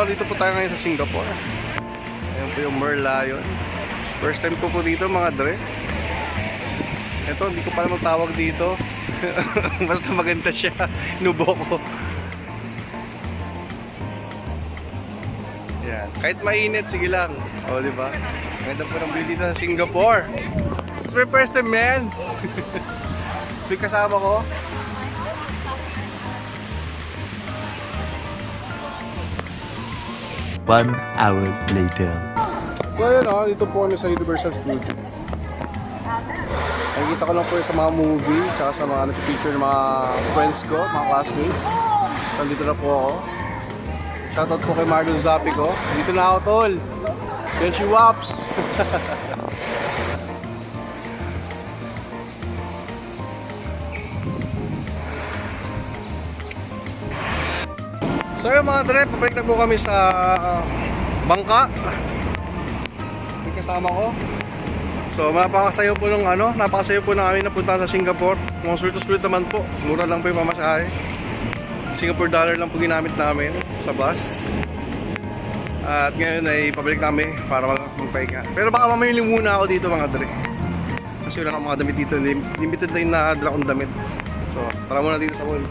Dito po tayo ngayon sa Singapore. Ayan po yung Merlion. First time ko po dito mga dre. Ito, hindi ko pala magtawag dito. Basta maganda siya. Nubo ko. Yan. Kahit mainit, sige lang. O, diba? Ganda po ng view dito sa Singapore. It's my first time, man. May kasama ko. One hour later. So ayun dito po kami sa Universal Studio. Nakikita ko lang po sa mga movie, tsaka sa mga nag-feature ng mga friends ko, mga classmates. So dito na po ako. Shoutout po kay Marlon Zappi ko. Dito na ako, tol. Yan si Waps. So yun mga dre, papalik na po kami sa bangka. May kasama ko. So napakasayo po ng napakasayo po na kami napunta sa Singapore. Mga sulit naman po. Mura lang po yung pamasahe. Singapore dollar lang po ginamit namin sa bus. At ngayon ay pabalik namin para magpahinga. Pero baka mamili muna ako dito mga dre. Kasi wala akong mga damit dito. Limited na yung nadala kong damit. So tara muna dito sa mall.